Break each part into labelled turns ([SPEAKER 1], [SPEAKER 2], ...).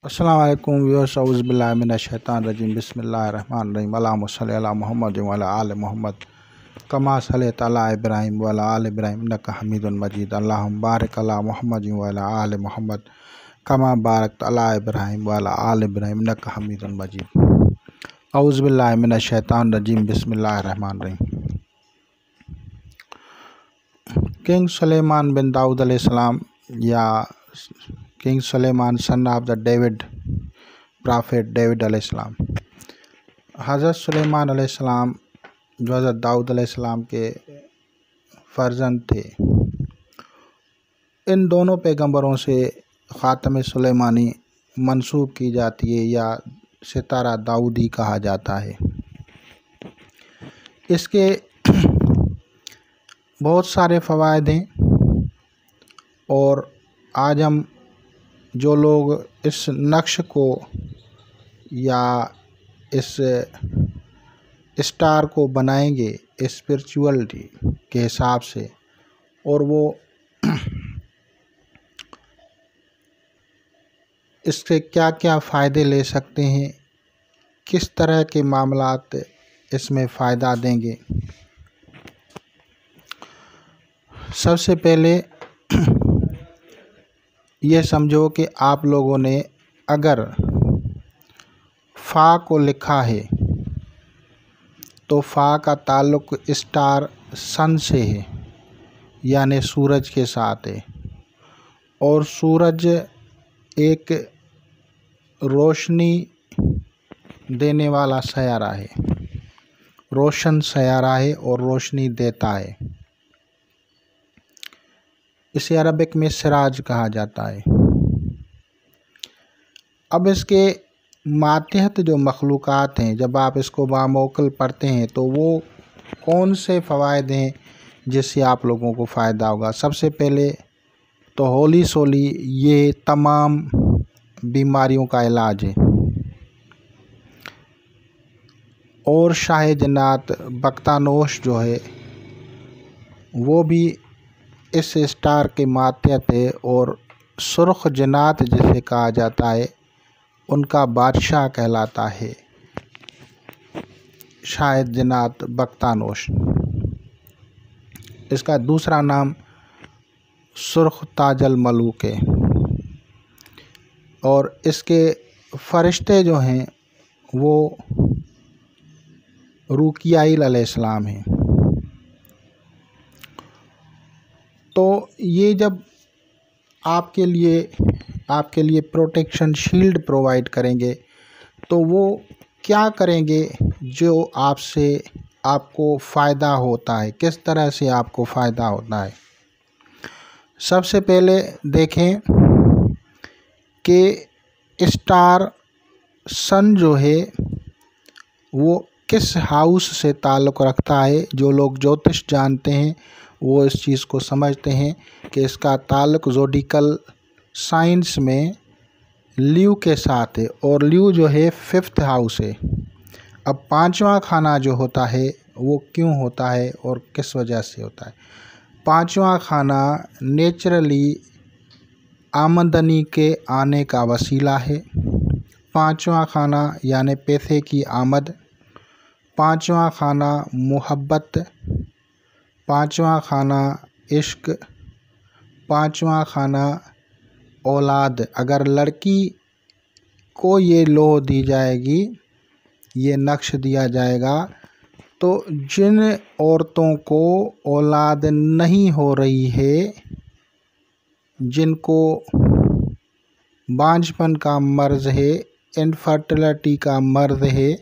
[SPEAKER 1] अस्सलाम वालेकुम व्यूअर्स, औज़ु बिल्लाहि मिनश शैतानिर रजीम, बिस्मिल्लाहिर रहमानिर रहीम। अल्लाहुम्मा सल्लि अला मुहम्मद व अला आलि मुहम्मद कमा सल्लैता अला इब्राहीम व अला आलि इब्राहीम इन्नका हमीदुन मजीद। अल्लाहुम्मा बारिक अला मुहम्मद व अला आलि मुहम्मद कमा बारकता अला इब्राहीम व अला आलि इब्राहीम इन्नका हमीदुन मजीद। औज़ु बिल्लाहि मिनश शैतानिर रजीम, बिस्मिल्लाहिर रहमानिर रहीम। किंग सुलेमान बिन दाऊद अलैहिस्सलाम या king Sulaiman son of the David prophet David अलैहिस्सलाम, हज़रत सुलेमान अलैहिस्सलाम जो हज़रत दाऊद अलैहिस्सलाम के फर्जंद थे, इन दोनों पैगंबरों से ख़ातम सुलेमानी मंसूब की जाती है या सितारा दाऊदी कहा जाता है। इसके बहुत सारे फ़वाइद हैं और आज हम जो लोग इस नक्श को या इस स्टार को बनाएंगे स्पिरिचुअलिटी के हिसाब से, और वो इससे क्या क्या फ़ायदे ले सकते हैं, किस तरह के मामलात इसमें फ़ायदा देंगे। सबसे पहले ये समझो कि आप लोगों ने अगर फ़ा को लिखा है तो फ़ा का ताल्लुक़ स्टार सन से है, यानी सूरज के साथ है, और सूरज एक रोशनी देने वाला सयारा है, रोशन सयारा है और रोशनी देता है। इसे अरबिक में सिराज कहा जाता है। अब इसके मातहत जो मखलूक़ात हैं, जब आप इसको बामौक़ल पढ़ते हैं तो वो कौन से फ़वाइद हैं जिससे आप लोगों को फ़ायदा होगा। सबसे पहले तो होली सोली ये तमाम बीमारियों का इलाज है, और शाह जन्नत बख्तानोश जो है वो भी इस स्टार के मातहत है, और सुर्ख जन्नत जिसे कहा जाता है उनका बादशाह कहलाता है शाह जन्नत बख्तानोश। इसका दूसरा नाम सुर्ख ताजल मलूक है, और इसके फ़रिश्ते जो हैं वो रुकियाइल अलैहिस्सलाम हैं। तो ये जब आपके लिए प्रोटेक्शन शील्ड प्रोवाइड करेंगे तो वो क्या करेंगे जो आपको फ़ायदा होता है, किस तरह से आपको फ़ायदा होता है। सबसे पहले देखें कि स्टार सन जो है वो किस हाउस से ताल्लुक़ रखता है। जो लोग ज्योतिष जानते हैं वो इस चीज़ को समझते हैं कि इसका ताल्लुक़ ज़ोडिकल साइंस में ल्यू के साथ है, और ल्यू जो है 5th हाउस है। अब 5वां खाना जो होता है वो क्यों होता है और किस वजह से होता है। 5वां खाना नेचुरली आमदनी के आने का वसीला है। 5वां खाना यानी पैसे की आमद। 5वां खाना मोहब्बत। 5वां खाना इश्क। 5वां खाना औलाद। अगर लड़की को ये लोह दी जाएगी, ये नक्श दिया जाएगा, तो जिन औरतों को औलाद नहीं हो रही है, जिनको बांझपन का मर्ज़ है, इनफर्टिलिटी का मर्ज़ है,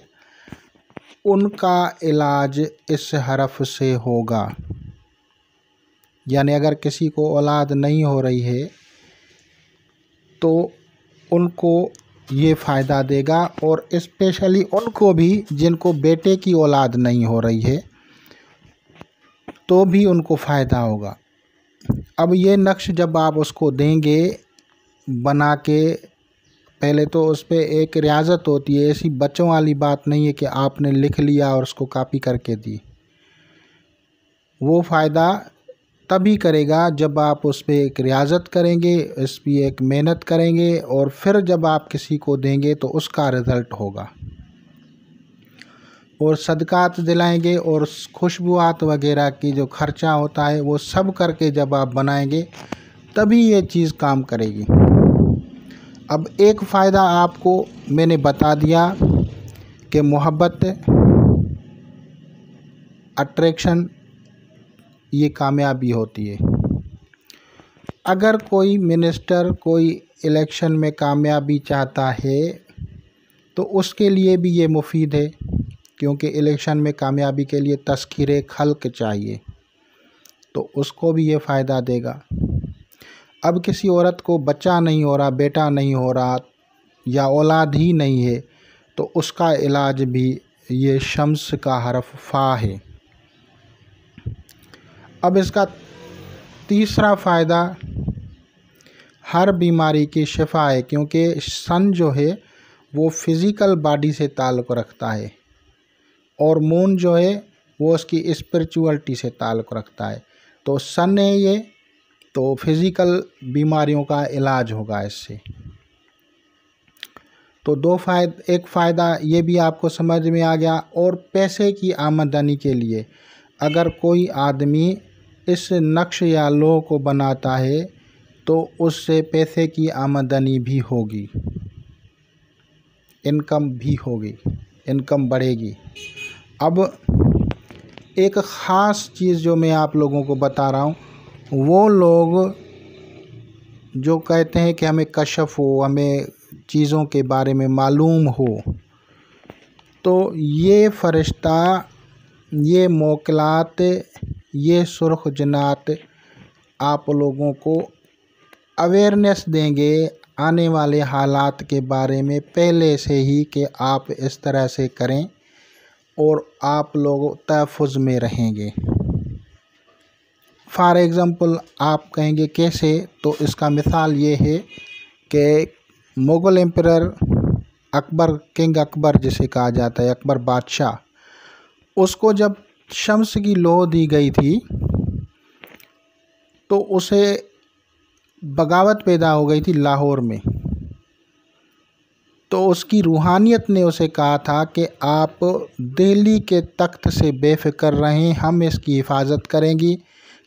[SPEAKER 1] उनका इलाज इस हरफ से होगा। यानी अगर किसी को औलाद नहीं हो रही है तो उनको ये फ़ायदा देगा, और स्पेशली उनको भी जिनको बेटे की औलाद नहीं हो रही है तो भी उनको फ़ायदा होगा। अब ये नक्श जब आप उसको देंगे बना के, पहले तो उस पर एक रियाज़त होती है, ऐसी बच्चों वाली बात नहीं है कि आपने लिख लिया और उसको कॉपी करके दी। वो फ़ायदा तभी करेगा जब आप उस पर एक रियाज़त करेंगे, इस पर एक मेहनत करेंगे, और फिर जब आप किसी को देंगे तो उसका रिज़ल्ट होगा। और सदक़ात दिलाएंगे और खुशबुआत वगैरह की जो खर्चा होता है वो सब करके जब आप बनाएंगे तभी ये चीज़ काम करेगी। अब एक फ़ायदा आपको मैंने बता दिया कि मोहब्बत, अट्रैक्शन, ये कामयाबी होती है। अगर कोई मिनिस्टर कोई इलेक्शन में कामयाबी चाहता है तो उसके लिए भी ये मुफीद है, क्योंकि इलेक्शन में कामयाबी के लिए तज़किरे खल्क़ चाहिए, तो उसको भी ये फ़ायदा देगा। अब किसी औरत को बच्चा नहीं हो रहा, बेटा नहीं हो रहा या औलाद ही नहीं है, तो उसका इलाज भी ये शम्स का हरफ फ़ा है। अब इसका तीसरा फ़ायदा हर बीमारी की शिफा है, क्योंकि सन जो है वो फ़िज़िकल बॉडी से ताल्लुक़ रखता है और मून जो है वो उसकी स्पिरिचुअलिटी से ताल्लुक़ रखता है। तो सन है ये, तो फिज़िकल बीमारियों का इलाज होगा इससे। तो एक फ़ायदा ये भी आपको समझ में आ गया। और पैसे की आमदनी के लिए अगर कोई आदमी इस नक्श या लौह को बनाता है तो उससे पैसे की आमदनी भी होगी, इनकम भी होगी, इनकम बढ़ेगी। अब एक ख़ास चीज़ जो मैं आप लोगों को बता रहा हूँ, वो लोग जो कहते हैं कि हमें कशफ हो, हमें चीज़ों के बारे में मालूम हो, तो ये फ़रिश्ता, ये मोकलात, ये सुर्ख जन्नात आप लोगों को अवेयरनेस देंगे आने वाले हालात के बारे में पहले से ही कि आप इस तरह से करें और आप लोग तहफ़्फ़ुज़ में रहेंगे। फॉर एग्ज़ाम्पल आप कहेंगे कैसे, तो इसका मिसाल ये है कि मुग़ल एम्परर अकबर, किंग अकबर जिसे कहा जाता है, अकबर बादशाह, उसको जब शम्स की लौ दी गई थी तो उसे बगावत पैदा हो गई थी लाहौर में। तो उसकी रूहानियत ने उसे कहा था कि आप दिल्ली के तख्त से बेफ़िक्र रहें, हम इसकी हिफाजत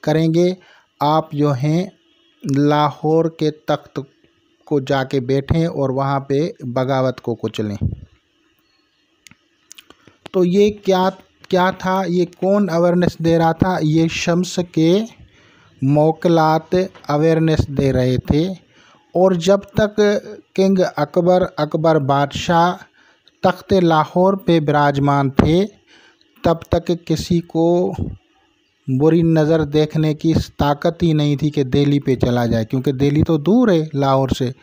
[SPEAKER 1] करेंगे। आप जो हैं लाहौर के तख्त को जाके बैठें और वहाँ पे बगावत को कुचलें। तो ये क्या था, ये कौन अवेयरनेस दे रहा था? ये शम्स के मोकलात अवेयरनेस दे रहे थे। और जब तक किंग अकबर बादशाह तख्त लाहौर पे विराजमान थे, तब तक किसी को बुरी नज़र देखने की ताकत ही नहीं थी कि दिल्ली पे चला जाए, क्योंकि दिल्ली तो दूर है लाहौर से।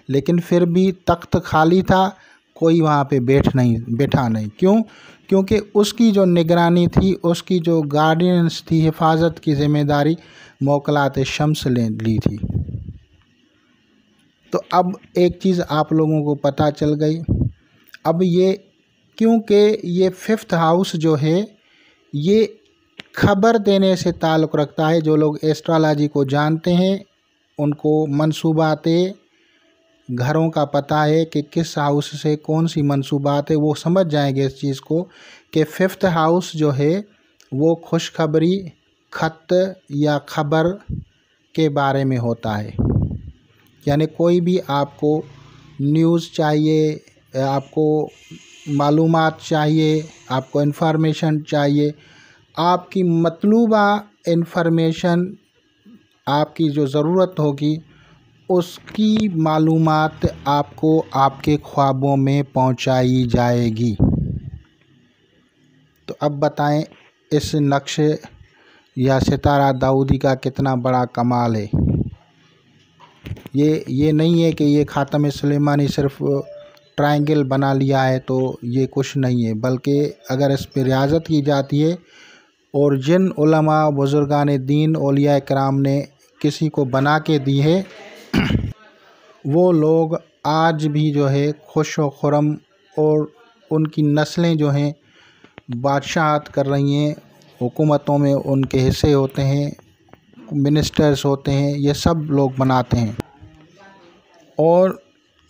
[SPEAKER 1] लेकिन फिर भी तख्त खाली था, कोई वहाँ पे बैठा नहीं। क्यों? क्योंकि उसकी जो निगरानी थी, उसकी जो गार्डियंस थी, हिफाजत की ज़िम्मेदारी मोकलात शम्स ने ली थी। तो अब एक चीज़ आप लोगों को पता चल गई। अब ये, क्योंकि ये 5th हाउस जो है ये खबर देने से ताल्लुक़ रखता है। जो लोग एस्ट्रोलॉजी को जानते हैं उनको मंसूबातें, घरों का पता है कि किस हाउस से कौन सी मंसूबात है, वो समझ जाएंगे इस चीज़ को कि 5th हाउस जो है वो खुशखबरी, ख़त या ख़बर के बारे में होता है। यानी कोई भी आपको न्यूज़ चाहिए, आपको मालूमात चाहिए, आपको इन्फॉर्मेशन चाहिए, आपकी मतलूबा इन्फॉर्मेशन, आपकी जो ज़रूरत होगी उसकी मालूमात आपको आपके ख्वाबों में पहुंचाई जाएगी। तो अब बताएं इस नक्शे या सितारा दाऊदी का कितना बड़ा कमाल है। ये नहीं है कि ये ख़ातम सुलेमानी सिर्फ ट्रायंगल बना लिया है तो ये कुछ नहीं है, बल्कि अगर इस पर रियाज़त की जाती है और जिन उलमा, बुज़ुर्गान दीन, औलिया कराम ने किसी को बना के दी है, वो लोग आज भी जो है खुश व खुरम, और उनकी नस्लें जो हैं बादशाहत कर रही हैं, हुकूमतों में उनके हिस्से होते हैं, मिनिस्टर्स होते हैं, ये सब लोग बनाते हैं और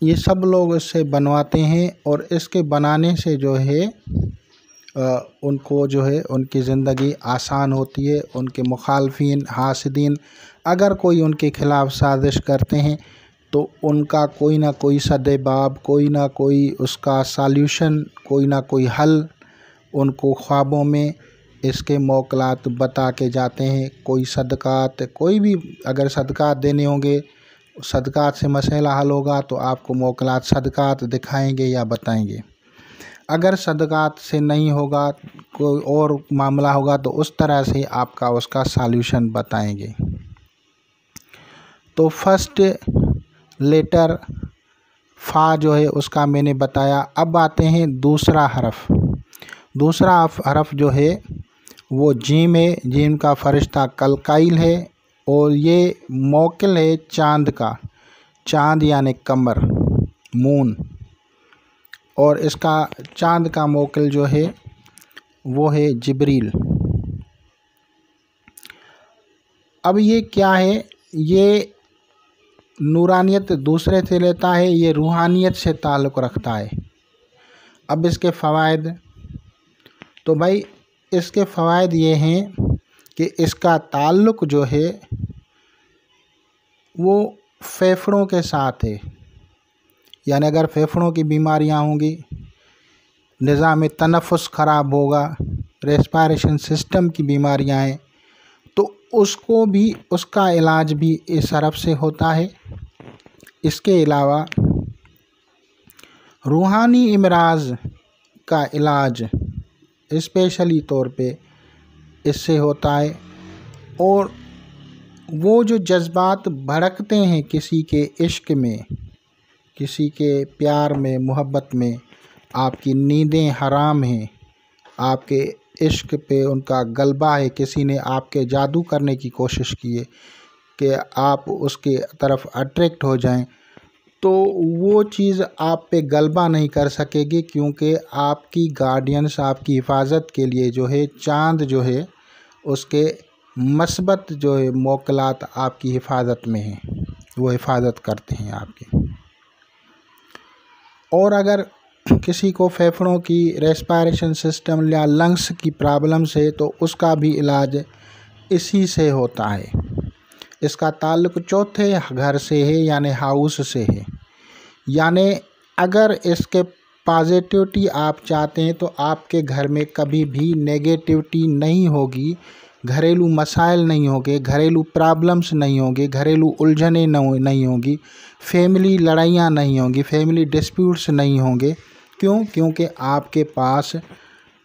[SPEAKER 1] ये सब लोग इससे बनवाते हैं। और इसके बनाने से जो है उनको जो है उनकी ज़िंदगी आसान होती है। उनके मुखालफिन हासिदीन अगर कोई उनके ख़िलाफ़ साजिश करते हैं तो उनका कोई ना कोई सद्देबाब, कोई ना कोई उसका सॉल्यूशन, कोई ना कोई हल उनको ख्वाबों में इसके मौकलात बता के जाते हैं। कोई सदक़ात, कोई भी अगर सदक़ात देने होंगे, सदक़ात से मसला हल होगा तो आपको मौकलात सदक़ात दिखाएंगे या बताएंगे। अगर सदक़ात से नहीं होगा, कोई और मामला होगा तो उस तरह से आपका उसका सॉल्यूशन बताएंगे। तो फर्स्ट लेटर फ़ा जो है उसका मैंने बताया। अब आते हैं दूसरा हरफ। दूसरा हरफ जो है वो जीम है। जीम का फरिश्ता कलकाइल है और ये मौकिल है चाँद का। चाँद यानी कमर, मून। और इसका चाँद का मौकिल जो है वो है जिब्रील। अब ये क्या है? ये नूरानियत दूसरे से लेता है, ये रूहानियत से ताल्लुक़ रखता है। अब इसके फ़वाइद, तो भाई इसके फ़वाइद ये हैं कि इसका ताल्लुक़ जो है वो फेफड़ों के साथ है। यानी अगर फेफड़ों की बीमारियां होंगी, निज़ाम तनफ़ुस ख़राब होगा, रेस्पिरेशन सिस्टम की बीमारियां हैं तो उसको भी, उसका इलाज भी इस हरफ से होता है। इसके अलावा रूहानी इमराज़ का इलाज स्पेशली तौर पे इससे होता है। और वो जो जज्बात भड़कते हैं किसी के इश्क में, किसी के प्यार में, मोहब्बत में, आपकी नींदें हराम हैं, आपके इश्क पे उनका गलबा है, किसी ने आपके जादू करने की कोशिश की है कि आप उसके तरफ अट्रैक्ट हो जाएं, तो वो चीज़ आप पे गलबा नहीं कर सकेगी क्योंकि आपकी गार्डियंस, आपकी हिफाजत के लिए जो है चाँद जो है उसके मस्बत जो है मौकलात आपकी हिफाजत में हैं, वो हिफाजत करते हैं आपकी। और अगर किसी को फेफड़ों की, रेस्पिरेशन सिस्टम या लंग्स की प्रॉब्लम से, तो उसका भी इलाज इसी से होता है। इसका ताल्लुक़ चौथे घर से है यानी हाउस से है। यानी अगर इसके पॉजिटिविटी आप चाहते हैं तो आपके घर में कभी भी नेगेटिविटी नहीं होगी, घरेलू मसाइल नहीं होंगे, घरेलू प्रॉब्लम्स नहीं होंगे, घरेलू उलझनें नहीं होंगी, फैमिली लड़ाइयाँ नहीं होंगी, फैमिली डिस्प्यूट्स नहीं होंगे। क्यों? क्योंकि आपके पास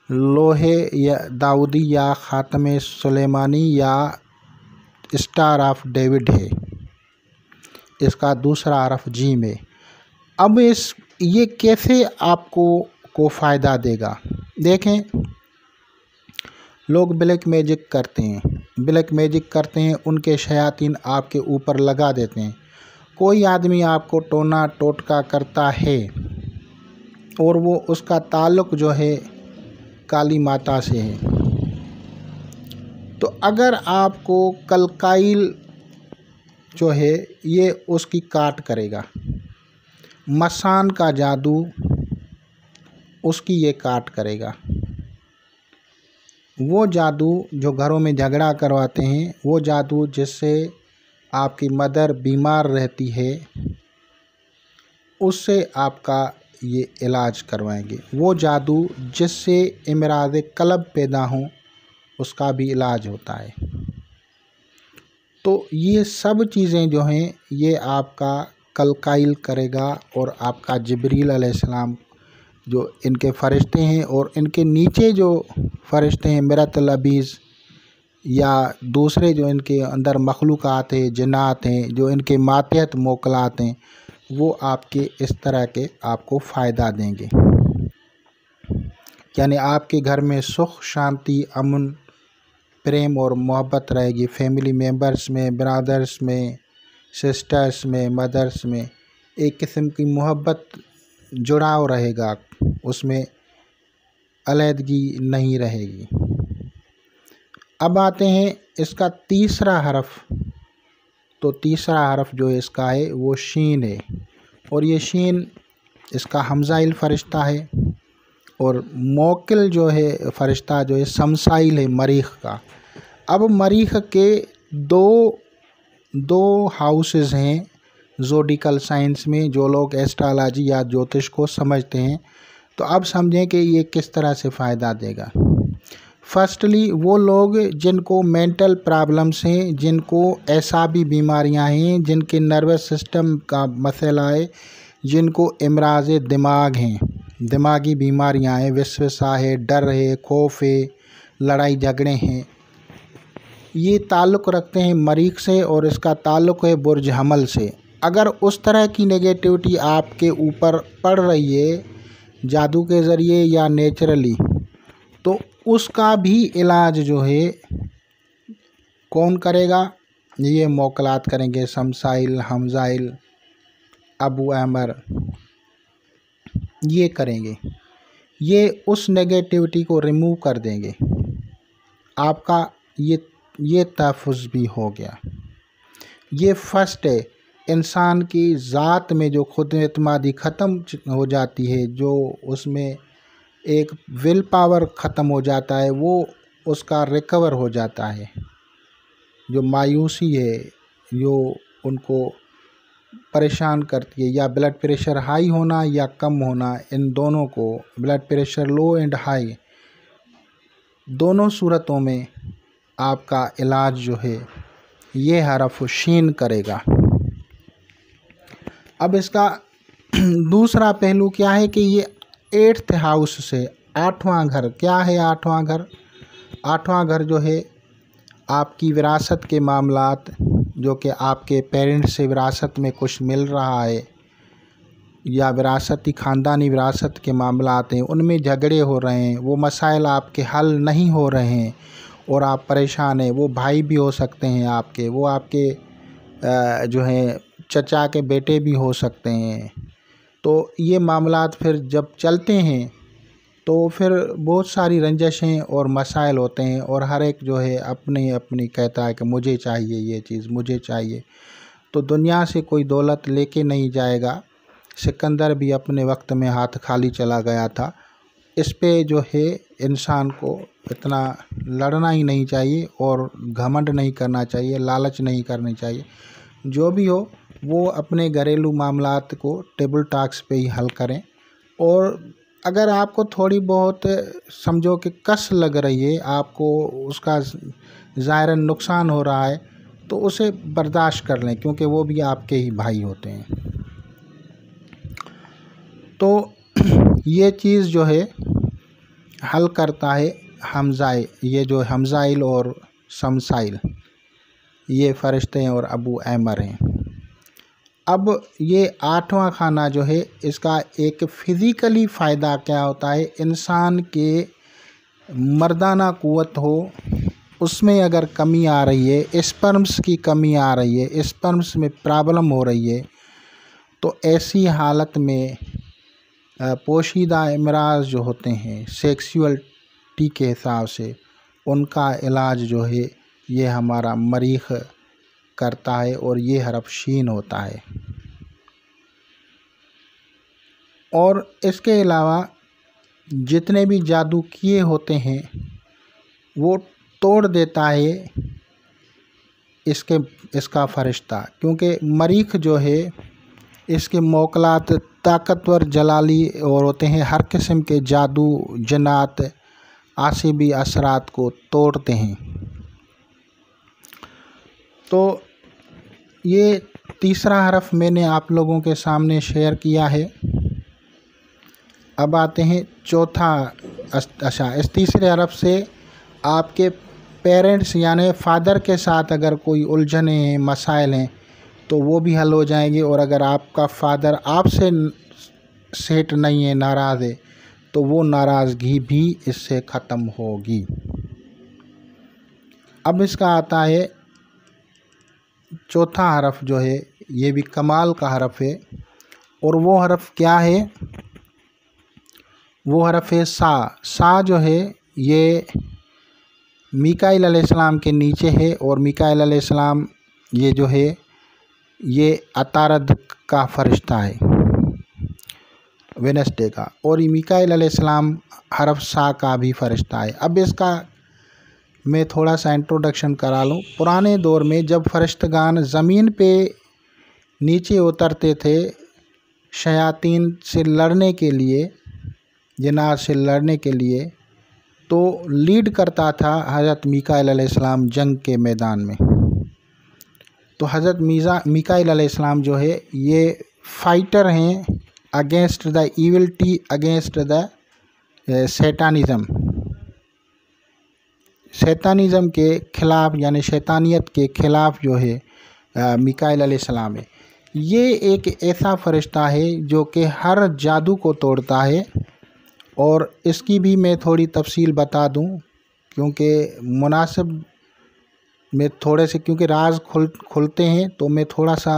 [SPEAKER 1] लोहे या दाऊदी या ख़ातमे सुलेमानी या स्टार ऑफ डेविड है। इसका दूसरा हरफ जीम है। अब ये कैसे आपको फ़ायदा देगा? देखें, लोग ब्लैक मैजिक करते हैं, उनके शयातीन आपके ऊपर लगा देते हैं। कोई आदमी आपको टोना टोटका करता है और वो उसका ताल्लुक़ जो है काली माता से है, तो अगर आपको कलकाइल जो है ये उसकी काट करेगा, मसान का जादू उसकी ये काट करेगा। वो जादू जो घरों में झगड़ा करवाते हैं, वो जादू जिससे आपकी मदर बीमार रहती है, उससे आपका ये इलाज करवाएंगे। वो जादू जिससे इमराज़ क़ल्ब पैदा हों, उसका भी इलाज होता है। तो ये सब चीज़ें जो हैं ये आपका कलकाइल करेगा। और आपका जिब्रील अलैहिस्सलाम जो इनके फ़रिश्ते हैं और इनके नीचे जो फ़रिश्ते हैं मिरतल अबीज़ या दूसरे जो इनके अंदर मखलूक़ात हैं, जिन्नात हैं, जो इनके मातहत मोकलात हैं, वो आपके इस तरह के आपको फ़ायदा देंगे। यानी आपके घर में सुख, शांति, अमन, प्रेम और मोहब्बत रहेगी। फैमिली मेम्बर्स में, ब्रदर्स में, सिस्टर्स में, मदर्स में एक किस्म की मोहब्बत, जुड़ाव रहेगा, उसमें अलहदगी नहीं रहेगी। अब आते हैं इसका तीसरा हरफ। तो तीसरा हरफ जो है इसका है वो शीन है, और ये शीन इसका हमज़ाइल फ़रिश्ता है, और मोकिल जो है फ़रिश्ता जो है शमसाइल है मरीख़ का। अब मरीख़ के दो हाउसेस हैं ज़ोडिकल साइंस में, जो लोग एस्ट्रोलॉजी या ज्योतिष को समझते हैं। तो अब समझें कि ये किस तरह से फ़ायदा देगा। फर्स्टली वो लोग जिनको मेंटल प्रॉब्लम्स हैं, जिनको एसाबी बीमारियां हैं, जिनके नर्वस सिस्टम का मसला है, जिनको इमराज़ दिमाग हैं, दिमागी बीमारियां हैं, विस्वसा है, डर है, खौफ है, लड़ाई झगड़े हैं, ये ताल्लुक़ रखते हैं मरीख़ से, और इसका ताल्लुक़ है बुर्ज हमल से। अगर उस तरह की नेगेटिविटी आपके ऊपर पड़ रही है जादू के ज़रिए या नेचुरली, तो उसका भी इलाज जो है कौन करेगा? ये मोकलात करेंगे शमसाइल, हमज़ाइल, अबू अमर, ये करेंगे। ये उस नेगेटिविटी को रिमूव कर देंगे। आपका ये तहफ़्फ़ुज़ भी हो गया। ये फर्स्ट है। इंसान की ज़ात में जो खुद एतमादी ख़त्म हो जाती है, जो उसमें एक विल पावर ख़त्म हो जाता है, वो उसका रिकवर हो जाता है। जो मायूसी है, जो उनको परेशान करती है, या ब्लड प्रेशर हाई होना या कम होना, इन दोनों को, blood pressure low and high, दोनों सूरतों में आपका इलाज जो है ये हरफ शीन करेगा। अब इसका दूसरा पहलू क्या है कि ये 8th हाउस से, 8वां घर क्या है? 8वां घर, 8वां घर जो है आपकी विरासत के मामलात, जो कि आपके पेरेंट्स से विरासत में कुछ मिल रहा है, या विरासती ख़ानदानी विरासत के मामलात हैं, उनमें झगड़े हो रहे हैं, वो मसाइल आपके हल नहीं हो रहे हैं और आप परेशान हैं। वो भाई भी हो सकते हैं आपके, वो आपके जो हैं चचा के बेटे भी हो सकते हैं। तो ये मामलात फिर जब चलते हैं तो फिर बहुत सारी रंजशें और मसाइल होते हैं, और हर एक जो है अपनी अपनी कहता है कि मुझे चाहिए ये चीज़, मुझे चाहिए। तो दुनिया से कोई दौलत लेके नहीं जाएगा। सिकंदर भी अपने वक्त में हाथ खाली चला गया था। इस पे जो है इंसान को इतना लड़ना ही नहीं चाहिए, और घमंड नहीं करना चाहिए, लालच नहीं करनी चाहिए। जो भी हो वो अपने घरेलू मामलात को टेबल टॉक्स पे ही हल करें। और अगर आपको थोड़ी बहुत समझो कि कस लग रही है, आपको उसका ज़ाहिरन नुकसान हो रहा है, तो उसे बर्दाश्त कर लें, क्योंकि वो भी आपके ही भाई होते हैं। तो ये चीज़ जो है हल करता है हमज़ाइल, ये जो हमज़ाइल और शमसाइल, ये फ़रिश्ते हैं और अबू अमर हैं। अब ये 8वां खाना जो है, इसका एक फ़िज़िकली फ़ायदा क्या होता है? इंसान के मर्दाना क़ुव्वत हो, उसमें अगर कमी आ रही है, स्पर्म्स की कमी आ रही है, स्पर्म्स में प्रॉब्लम हो रही है, तो ऐसी हालत में पोशीदा इमराज़ जो होते हैं सेक्सुअलिटी के हिसाब से, उनका इलाज जो है ये हमारा मरीख़ करता है, और ये हरफ शीन होता है। और इसके अलावा जितने भी जादू किए होते हैं वो तोड़ देता है इसका फ़रिश्ता, क्योंकि मरीख़ जो है इसके मोकलात ताकतवर जलाली और होते हैं, हर किस्म के जादू, जन्नात, आसिबी असरात को तोड़ते हैं। तो ये तीसरा हरफ मैंने आप लोगों के सामने शेयर किया है। अब आते हैं चौथा। अच्छा, इस तीसरे हरफ से आपके पेरेंट्स यानी फ़ादर के साथ अगर कोई उलझने हैं, मसाइल हैं, तो वो भी हल हो जाएंगे। और अगर आपका फ़ादर आपसे सेट नहीं है, नाराज़ है, तो वो नाराज़गी भी इससे ख़त्म होगी। अब इसका आता है चौथा हरफ जो है, ये भी कमाल का हरफ है, और वो हरफ क्या है? वो हरफ है सा। सा जो है ये मीकाईल अलैहिस्सलाम के नीचे है और मीकाईल अलैहिस्सलाम ये जो है ये अतारद का फरिश्ता है, वेडनेसडे का, और मीकाईल अलैहिस्सलाम हरफ सा का भी फरिश्ता है। अब इसका मैं थोड़ा सा इंट्रोडक्शन करा लूँ। पुराने दौर में जब फरिश्तगान ज़मीन पे नीचे उतरते थे शयातीन से लड़ने के लिए, जिन्नात से लड़ने के लिए, तो लीड करता था हज़रत मीकाईल अलैहिस्सलाम जंग के मैदान में। तो हज़रत मीकाईल अलैहिस्सलाम जो है ये फाइटर हैं अगेंस्ट द इविलिटी, अगेंस्ट द शैतानिज़म के ख़िलाफ़, यानी शैतानियत के ख़िलाफ़ जो है मीकाईल अलैहिस्सलाम है। ये एक ऐसा फरिश्ता है जो कि हर जादू को तोड़ता है। और इसकी भी मैं थोड़ी तफसील बता दूं, क्योंकि मुनासिब में थोड़े से, क्योंकि राज खुलते हैं तो मैं थोड़ा सा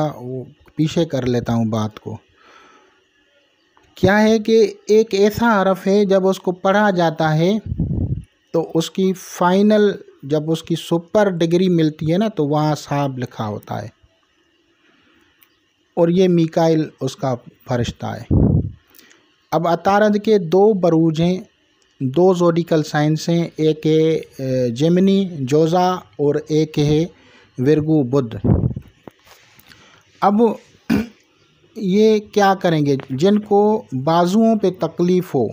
[SPEAKER 1] पीछे कर लेता हूं बात को। क्या है कि एक ऐसा हरफ है जब उसको पढ़ा जाता है तो उसकी फाइनल, जब उसकी सुपर डिग्री मिलती है ना, तो वहाँ साहब लिखा होता है, और ये मीकाईल उसका फरिश्ता है। अब अतारद के दो बरूज हैं, दो ज़ोडिकल साइंस हैं, एक है जेमिनी जोज़ा और एक है विर्गू बुध। अब ये क्या करेंगे, जिनको बाजुओं पे तकलीफ़ हो,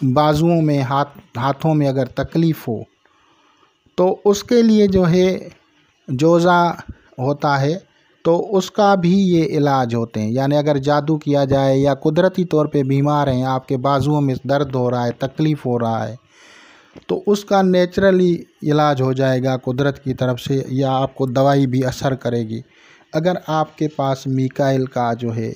[SPEAKER 1] बाजुओं में, हाथों में अगर तकलीफ़ हो, तो उसके लिए जो है जोज़ा होता है, तो उसका भी ये इलाज होते हैं। यानी अगर जादू किया जाए या कुदरती तौर पे बीमार हैं, आपके बाजुओं में दर्द हो रहा है, तकलीफ़ हो रहा है, तो उसका नेचुरली इलाज हो जाएगा कुदरत की तरफ से, या आपको दवाई भी असर करेगी अगर आपके पास मीकाईल का जो है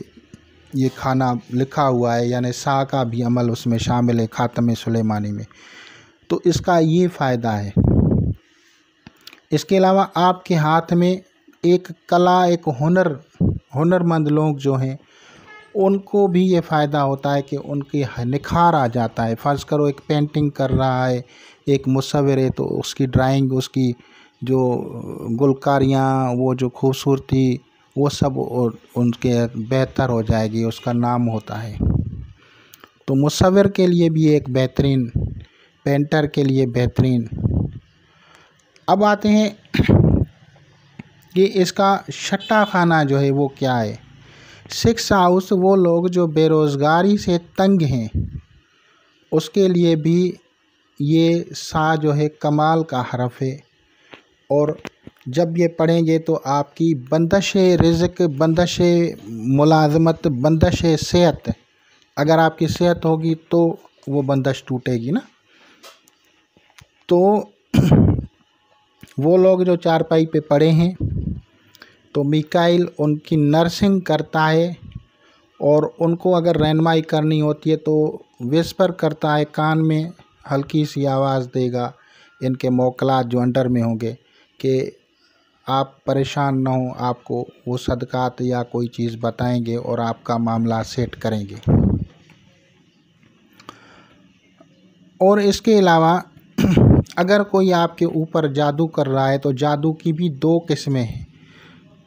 [SPEAKER 1] ये खाना लिखा हुआ है, यानी सा का भी अमल उसमें शामिल है ख़ातम सुलेमानी में। तो इसका ये फ़ायदा है। इसके अलावा आपके हाथ में एक कला, एक हुनरमंद लोग जो हैं उनको भी ये फ़ायदा होता है कि उनकी निखार आ जाता है। फ़र्ज़ करो एक पेंटिंग कर रहा है, एक मुसव्विर है, तो उसकी ड्राइंग, उसकी जो गुलकारियाँ, वो जो खूबसूरती, वो सब उनके बेहतर हो जाएगी, उसका नाम होता है। तो मुसव्विर के लिए भी एक बेहतरीन, पेंटर के लिए बेहतरीन। अब आते हैं कि इसका छठा खाना जो है वो क्या है। 6 हाउस, वो लोग जो बेरोज़गारी से तंग हैं उसके लिए भी ये सा जो है कमाल का हरफ है। और जब ये पढ़ेंगे तो आपकी बंदश रिज़्क, बंदश मुलाज़मत, बंदश सेहत, अगर आपकी सेहत होगी तो वो बंदश टूटेगी ना। तो वो लोग जो चारपाई पे पड़े हैं, तो मीकाईल उनकी नर्सिंग करता है, और उनको अगर रहनुमाई करनी होती है तो विस्पर करता है, कान में हल्की सी आवाज़ देगा इनके मोकलात जो अंडर में होंगे कि आप परेशान ना हो, आपको वो सदकात या कोई चीज़ बताएंगे और आपका मामला सेट करेंगे। और इसके अलावा अगर कोई आपके ऊपर जादू कर रहा है तो जादू की भी 2 किस्में हैं।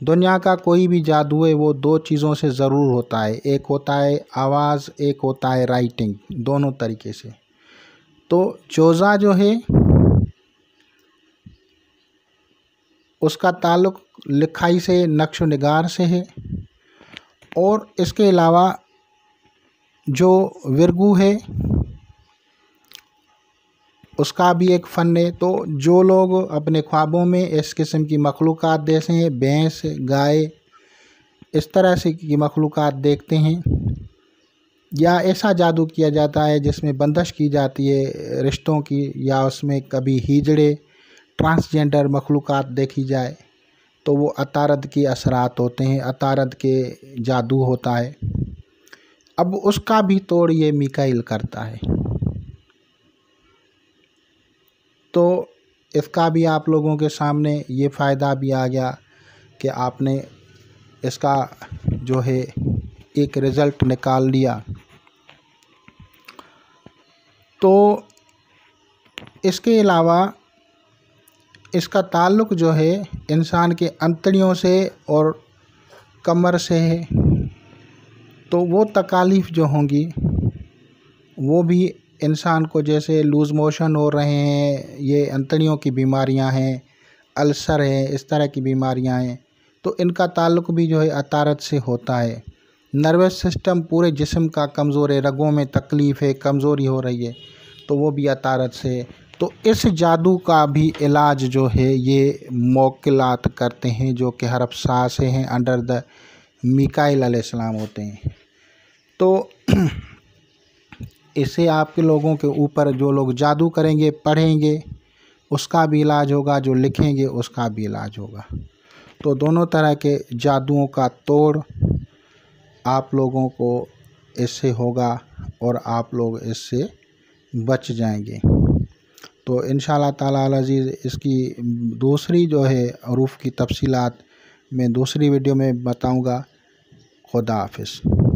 [SPEAKER 1] दुनिया का कोई भी जादू है वो 2 चीज़ों से ज़रूर होता है, एक होता है आवाज़, एक होता है राइटिंग, दोनों तरीके से। तो जोज़ा जो है उसका ताल्लुक़ लिखाई से, नक्श निगार से है। और इसके अलावा जो विर्गू है उसका भी एक फ़न है। तो जो लोग अपने ख्वाबों में इस किस्म की मखलूक़ात देखते हैं, भैंस, गाय, इस तरह से की मखलूक़ात देखते हैं, या ऐसा जादू किया जाता है जिसमें बंदिश की जाती है रिश्तों की, या उसमें कभी हिजड़े, ट्रांसजेंडर मखलूक़ात देखी जाए, तो वो अतारद के असरात होते हैं, अतारद के जादू होता है। अब उसका भी तोड़ ये मीकाईल करता है। तो इसका भी आप लोगों के सामने ये फ़ायदा भी आ गया कि आपने इसका जो है एक रिज़ल्ट निकाल लिया। तो इसके अलावा इसका ताल्लुक़ जो है इंसान के अंतड़ियों से और कमर से है, तो वो तकालीफ़ जो होंगी वो भी इंसान को, जैसे लूज़ मोशन हो रहे हैं, ये अंतड़ियों की बीमारियां हैं, अल्सर है, इस तरह की बीमारियां हैं, तो इनका ताल्लुक़ भी जो है अतारत से होता है। नर्वस सिस्टम पूरे जिस्म का कमज़ोर है, रगों में तकलीफ़ है, कमज़ोरी हो रही है, तो वो भी अतारत से। तो इस जादू का भी इलाज जो है ये मोक्किलात करते हैं, जो कि हरफसा से हैं, अंडर द मिकाईल अलैहिस्सलाम होते हैं। तो इससे आपके लोगों के ऊपर जो लोग जादू करेंगे, पढ़ेंगे, उसका भी इलाज होगा, जो लिखेंगे उसका भी इलाज होगा। तो दोनों तरह के जादुओं का तोड़ आप लोगों को इससे होगा और आप लोग इससे बच जाएंगे। तो इंशाअल्लाह ताला अल अज़ीज़ इसकी दूसरी जो है रूफ़ की तफसीलात मैं दूसरी वीडियो में बताऊंगा। खुदा हाफ़िज़।